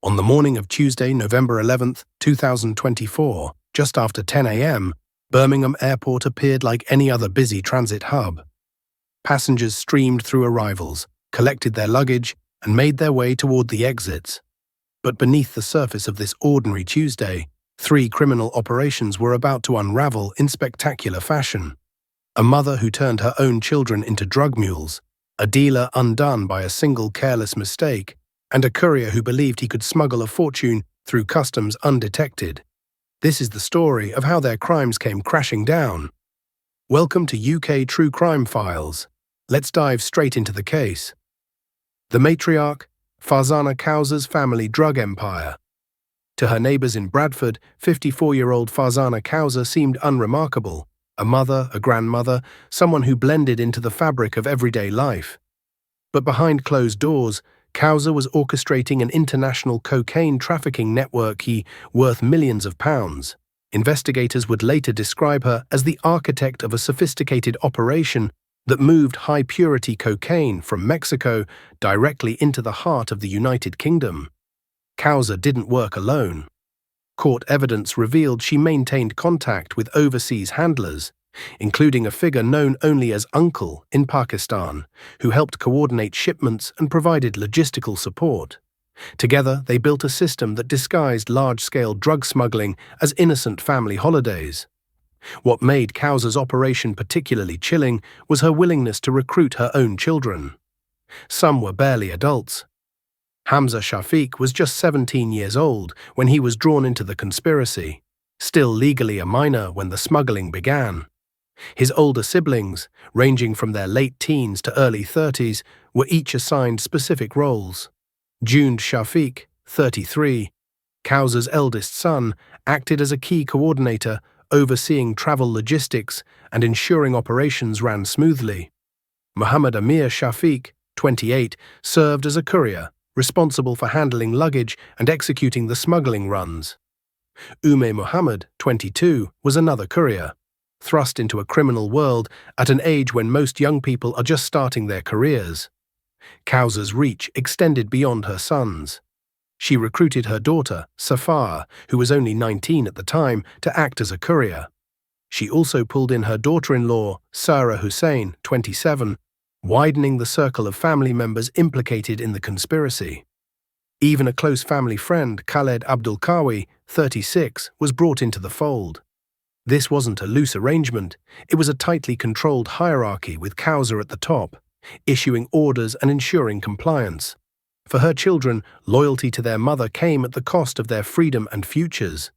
On the morning of Tuesday, November 11th, 2024, just after 10 a.m., Birmingham Airport appeared like any other busy transit hub. Passengers streamed through arrivals, collected their luggage, and made their way toward the exits. But beneath the surface of this ordinary Tuesday, three criminal operations were about to unravel in spectacular fashion. A mother who turned her own children into drug mules, a dealer undone by a single careless mistake, and a courier who believed he could smuggle a fortune through customs undetected. This is the story of how their crimes came crashing down. Welcome to UK True Crime Files. Let's dive straight into the case. The Matriarch, Farzana Kausar's family drug empire. To her neighbours in Bradford, 54-year-old Farzana Kausar seemed unremarkable. A mother, a grandmother, someone who blended into the fabric of everyday life. But behind closed doors, Kausar was orchestrating an international cocaine trafficking network worth millions of pounds. Investigators would later describe her as the architect of a sophisticated operation that moved high-purity cocaine from Mexico directly into the heart of the United Kingdom. Kausar didn't work alone. Court evidence revealed she maintained contact with overseas handlers, including a figure known only as Uncle in Pakistan, who helped coordinate shipments and provided logistical support. Together, they built a system that disguised large-scale drug smuggling as innocent family holidays. What made Kausar's operation particularly chilling was her willingness to recruit her own children. Some were barely adults. Hamza Shafiq was just 17 years old when he was drawn into the conspiracy, still legally a minor when the smuggling began. His older siblings, ranging from their late teens to early 30s, were each assigned specific roles. Jund Shafiq, 33, Kausar's eldest son, acted as a key coordinator, overseeing travel logistics and ensuring operations ran smoothly. Muhammad Amir Shafiq, 28, served as a courier, responsible for handling luggage and executing the smuggling runs. Ume Muhammad, 22, was another courier, thrust into a criminal world at an age when most young people are just starting their careers. Kausar's reach extended beyond her sons. She recruited her daughter, Safar, who was only 19 at the time, to act as a courier. She also pulled in her daughter-in-law, Sarah Hussein, 27, widening the circle of family members implicated in the conspiracy. Even a close family friend, Khaled Abdulkawi, 36, was brought into the fold. This wasn't a loose arrangement, it was a tightly controlled hierarchy with Kausar at the top, issuing orders and ensuring compliance. For her children, loyalty to their mother came at the cost of their freedom and futures.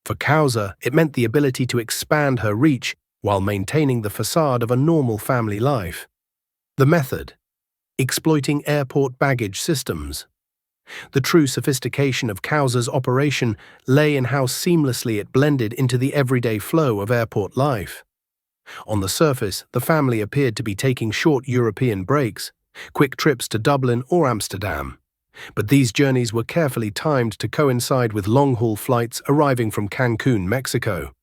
For Kausar, it meant the ability to expand her reach while maintaining the facade of a normal family life. The method: exploiting airport baggage systems. The true sophistication of Kausar's operation lay in how seamlessly it blended into the everyday flow of airport life. On the surface, the family appeared to be taking short European breaks, quick trips to Dublin or Amsterdam. But these journeys were carefully timed to coincide with long-haul flights arriving from Cancun, Mexico.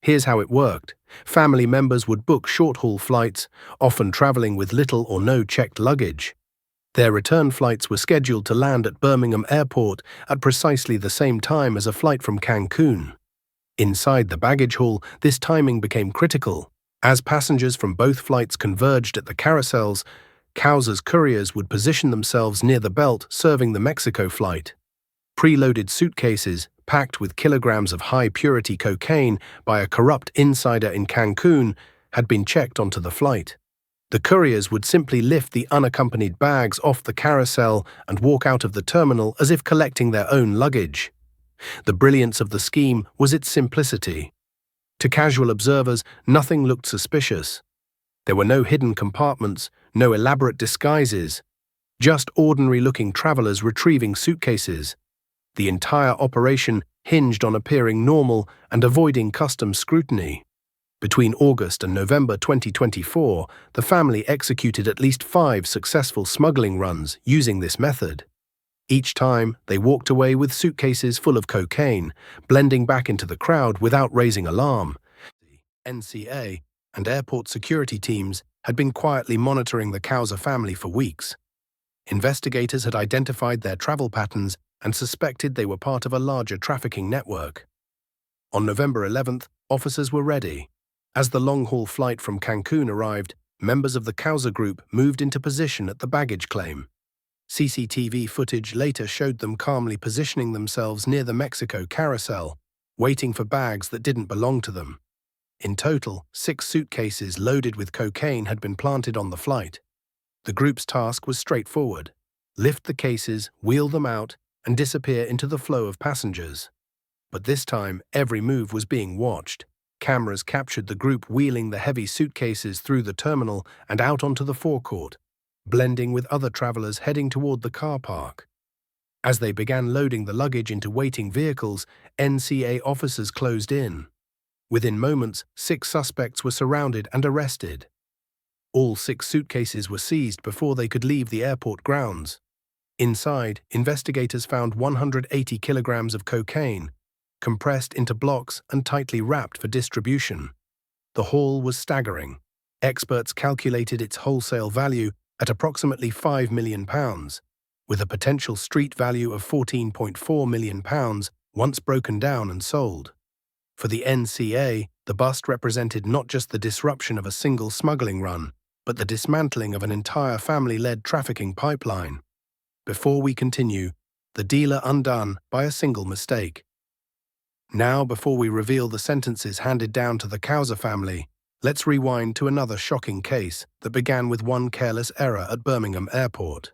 Here's how it worked. Family members would book short-haul flights, often traveling with little or no checked luggage. Their return flights were scheduled to land at Birmingham Airport at precisely the same time as a flight from Cancun. Inside the baggage hall, this timing became critical. As passengers from both flights converged at the carousels, Kausar's couriers would position themselves near the belt serving the Mexico flight. Preloaded suitcases, packed with kilograms of high-purity cocaine by a corrupt insider in Cancun, had been checked onto the flight. The couriers would simply lift the unaccompanied bags off the carousel and walk out of the terminal as if collecting their own luggage. The brilliance of the scheme was its simplicity. To casual observers, nothing looked suspicious. There were no hidden compartments, no elaborate disguises, just ordinary-looking travelers retrieving suitcases. The entire operation hinged on appearing normal and avoiding customs scrutiny. Between August and November 2024, the family executed at least 5 successful smuggling runs using this method. Each time, they walked away with suitcases full of cocaine, blending back into the crowd without raising alarm. NCA and airport security teams had been quietly monitoring the Kausar family for weeks. Investigators had identified their travel patterns and suspected they were part of a larger trafficking network. On November 11th, officers were ready. As the long-haul flight from Cancun arrived, members of the Causa group moved into position at the baggage claim. CCTV footage later showed them calmly positioning themselves near the Mexico carousel, waiting for bags that didn't belong to them. In total, 6 suitcases loaded with cocaine had been planted on the flight. The group's task was straightforward: lift the cases, wheel them out, and disappear into the flow of passengers. But this time, every move was being watched. Cameras captured the group wheeling the heavy suitcases through the terminal and out onto the forecourt, blending with other travelers heading toward the car park. As they began loading the luggage into waiting vehicles, NCA officers closed in. Within moments, 6 suspects were surrounded and arrested. All 6 suitcases were seized before they could leave the airport grounds. Inside, investigators found 180 kilograms of cocaine, compressed into blocks and tightly wrapped for distribution. The haul was staggering. Experts calculated its wholesale value at approximately £5 million, with a potential street value of £14.4 million once broken down and sold. For the NCA, the bust represented not just the disruption of a single smuggling run, but the dismantling of an entire family-led trafficking pipeline. Before we continue, the dealer undone by a single mistake. Now, before we reveal the sentences handed down to the Causa family, let's rewind to another shocking case that began with one careless error at Birmingham Airport.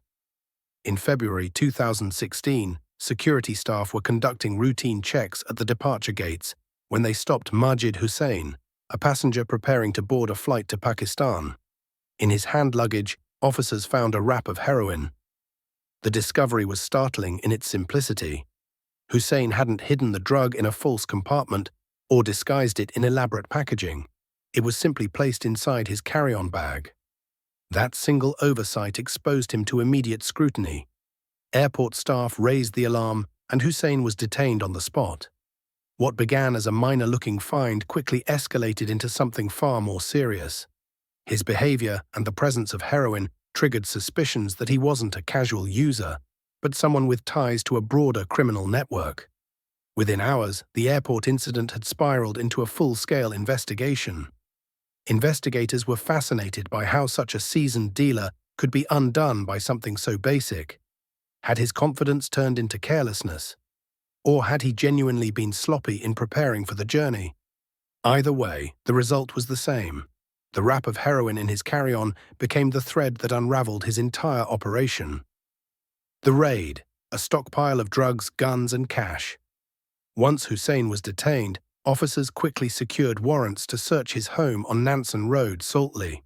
In February 2016, security staff were conducting routine checks at the departure gates when they stopped Majid Hussain, a passenger preparing to board a flight to Pakistan. In his hand luggage, officers found a wrap of heroin. The discovery was startling in its simplicity. Hussain hadn't hidden the drug in a false compartment or disguised it in elaborate packaging. It was simply placed inside his carry-on bag. That single oversight exposed him to immediate scrutiny. Airport staff raised the alarm, and Hussain was detained on the spot. What began as a minor-looking find quickly escalated into something far more serious. His behavior and the presence of heroin triggered suspicions that he wasn't a casual user, but someone with ties to a broader criminal network. Within hours, the airport incident had spiraled into a full-scale investigation. Investigators were fascinated by how such a seasoned dealer could be undone by something so basic. Had his confidence turned into carelessness? Or had he genuinely been sloppy in preparing for the journey? Either way, the result was the same. The wrap of heroin in his carry-on became the thread that unraveled his entire operation. The raid, a stockpile of drugs, guns, and cash. Once Hussain was detained, officers quickly secured warrants to search his home on Nansen Road, Saltley.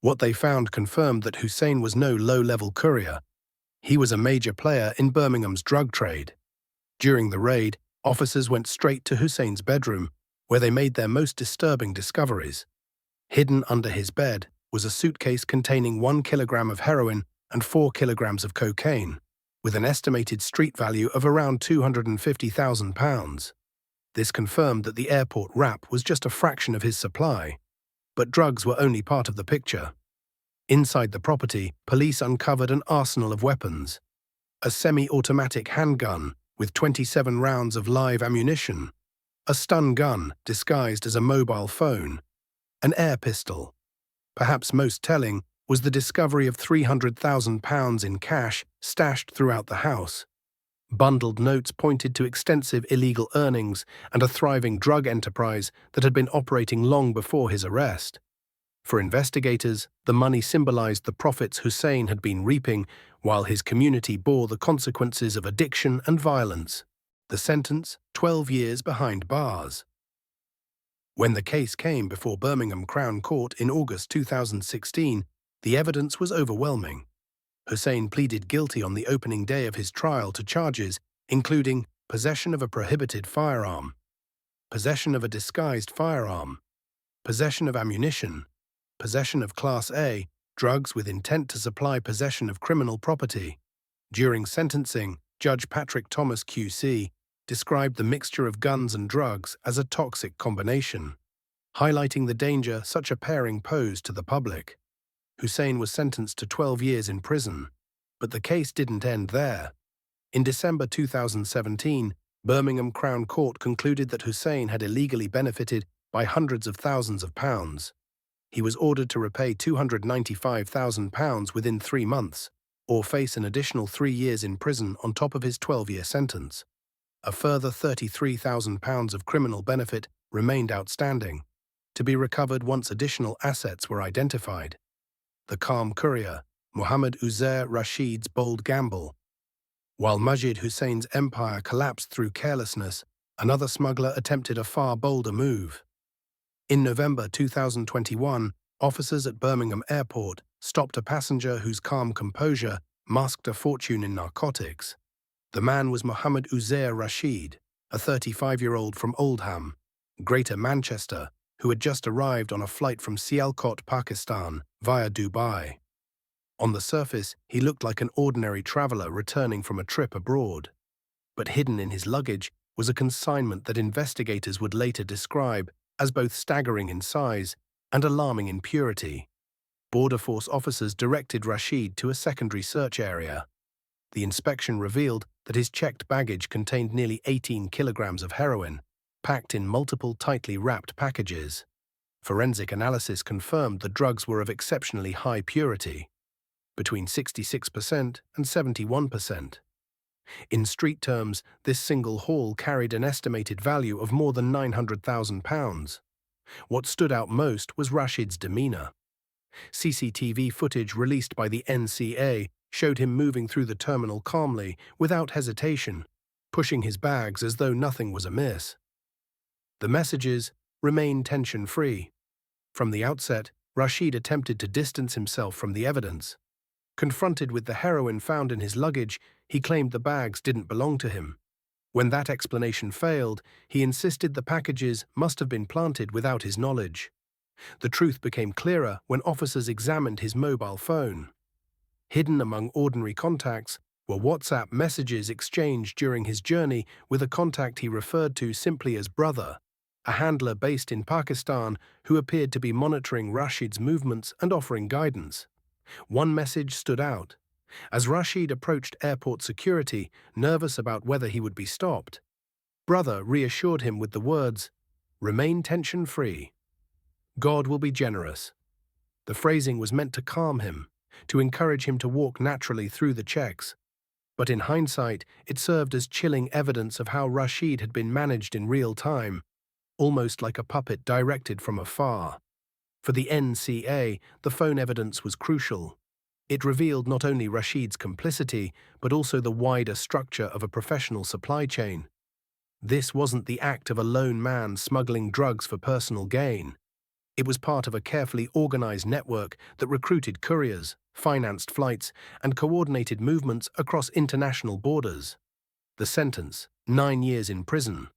What they found confirmed that Hussain was no low-level courier. He was a major player in Birmingham's drug trade. During the raid, officers went straight to Hussain's bedroom, where they made their most disturbing discoveries. Hidden under his bed was a suitcase containing 1 kilogram of heroin and 4 kilograms of cocaine, with an estimated street value of around £250,000. This confirmed that the airport wrap was just a fraction of his supply. But drugs were only part of the picture. Inside the property, police uncovered an arsenal of weapons. A semi-automatic handgun with 27 rounds of live ammunition, a stun gun disguised as a mobile phone, an air pistol. Perhaps most telling was the discovery of £300,000 in cash stashed throughout the house. Bundled notes pointed to extensive illegal earnings and a thriving drug enterprise that had been operating long before his arrest. For investigators, the money symbolized the profits Hussain had been reaping while his community bore the consequences of addiction and violence. The sentence, 12 years behind bars. When the case came before Birmingham Crown Court in August 2016, the evidence was overwhelming. Hussain pleaded guilty on the opening day of his trial to charges including possession of a prohibited firearm, possession of a disguised firearm, possession of ammunition, possession of Class A, drugs with intent to supply possession of criminal property. During sentencing, Judge Patrick Thomas QC described the mixture of guns and drugs as a toxic combination, highlighting the danger such a pairing posed to the public. Hussain was sentenced to 12 years in prison, but the case didn't end there. In December 2017, Birmingham Crown Court concluded that Hussein had illegally benefited by hundreds of thousands of pounds. He was ordered to repay £295,000 within 3 months, or face an additional 3 years in prison on top of his 12-year sentence. A further £33,000 of criminal benefit remained outstanding, to be recovered once additional assets were identified. The Calm Courier, Mohammed Uzair Rashid's bold gamble. While Majid Hussein's empire collapsed through carelessness, another smuggler attempted a far bolder move. In November 2021, officers at Birmingham Airport stopped a passenger whose calm composure masked a fortune in narcotics. The man was Mohammed Uzair Rashid, a 35-year-old from Oldham, Greater Manchester, who had just arrived on a flight from Sialkot, Pakistan, via Dubai. On the surface, he looked like an ordinary traveler returning from a trip abroad. But hidden in his luggage was a consignment that investigators would later describe as both staggering in size and alarming in purity. Border Force officers directed Rashid to a secondary search area. The inspection revealed that his checked baggage contained nearly 18 kilograms of heroin, packed in multiple tightly wrapped packages. Forensic analysis confirmed the drugs were of exceptionally high purity, between 66% and 71%. In street terms, this single haul carried an estimated value of more than £900,000. What stood out most was Rashid's demeanor. CCTV footage released by the NCA showed him moving through the terminal calmly, without hesitation, pushing his bags as though nothing was amiss. The messages remained tension-free. From the outset, Rashid attempted to distance himself from the evidence. Confronted with the heroin found in his luggage, he claimed the bags didn't belong to him. When that explanation failed, he insisted the packages must have been planted without his knowledge. The truth became clearer when officers examined his mobile phone. Hidden among ordinary contacts were WhatsApp messages exchanged during his journey with a contact he referred to simply as brother, a handler based in Pakistan who appeared to be monitoring Rashid's movements and offering guidance. One message stood out. As Rashid approached airport security, nervous about whether he would be stopped, brother reassured him with the words, "Remain tension-free. God will be generous." The phrasing was meant to calm him, to encourage him to walk naturally through the checks. But in hindsight, it served as chilling evidence of how Rashid had been managed in real time, almost like a puppet directed from afar. For the NCA, the phone evidence was crucial. It revealed not only Rashid's complicity, but also the wider structure of a professional supply chain. This wasn't the act of a lone man smuggling drugs for personal gain. It was part of a carefully organized network that recruited couriers, financed flights, and coordinated movements across international borders. The sentence: 9 years in prison.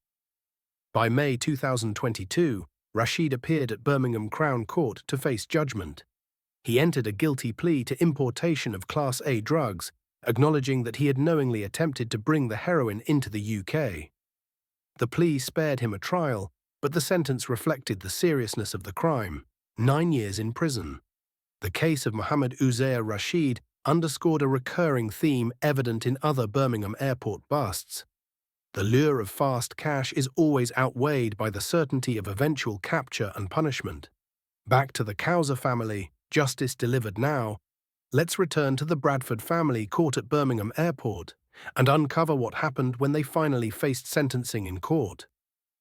By May 2022, Rashid appeared at Birmingham Crown Court to face judgment. He entered a guilty plea to importation of Class A drugs, acknowledging that he had knowingly attempted to bring the heroin into the UK. The plea spared him a trial, but the sentence reflected the seriousness of the crime: 9 years in prison. The case of Mohammed Uzair Rashid underscored a recurring theme evident in other Birmingham Airport busts. The lure of fast cash is always outweighed by the certainty of eventual capture and punishment. Back to the Causer family, justice delivered now. Let's return to the Bradford family caught at Birmingham Airport and uncover what happened when they finally faced sentencing in court.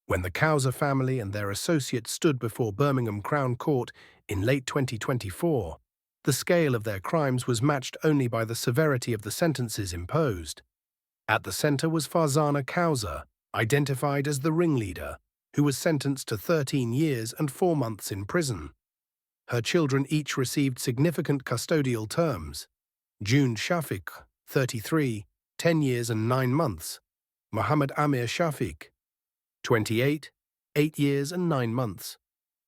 When the Causer family and their associates stood before Birmingham Crown Court in late 2024, the scale of their crimes was matched only by the severity of the sentences imposed. At the center was Farzana Causer, identified as the ringleader, who was sentenced to 13 years and 4 months in prison. Her children each received significant custodial terms. June Shafiq, 33, 10 years and 9 months. Mohammed Amir Shafiq, 28, 8 years and 9 months.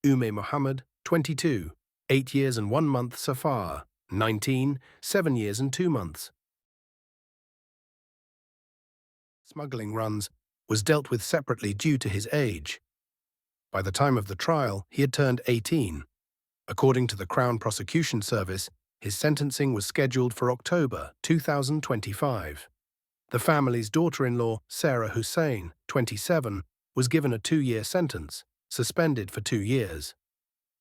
Ume Mohammed, 22, 8 years and 1 month. Safar, 19, 7 years and 2 months. Smuggling runs was dealt with separately due to his age. By the time of the trial, he had turned 18. According to the Crown Prosecution Service, his sentencing was scheduled for October 2025. The family's daughter-in-law, Sarah Hussein, 27, was given a 2-year sentence, suspended for 2 years.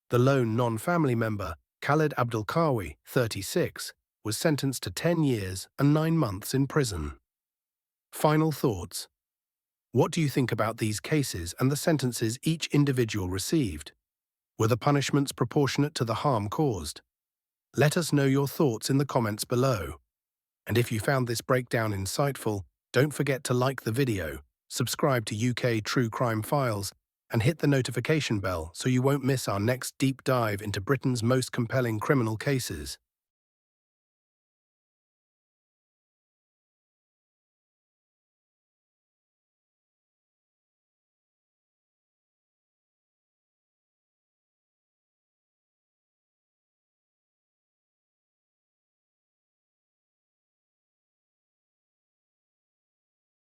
The lone non-family member, Khaled Abdulkawi, 36, was sentenced to 10 years and 9 months in prison. Final thoughts. What do you think about these cases and the sentences each individual received? Were the punishments proportionate to the harm caused? Let us know your thoughts in the comments below. And if you found this breakdown insightful, don't forget to like the video, subscribe to UK True Crime Files, and hit the notification bell so you won't miss our next deep dive into Britain's most compelling criminal cases.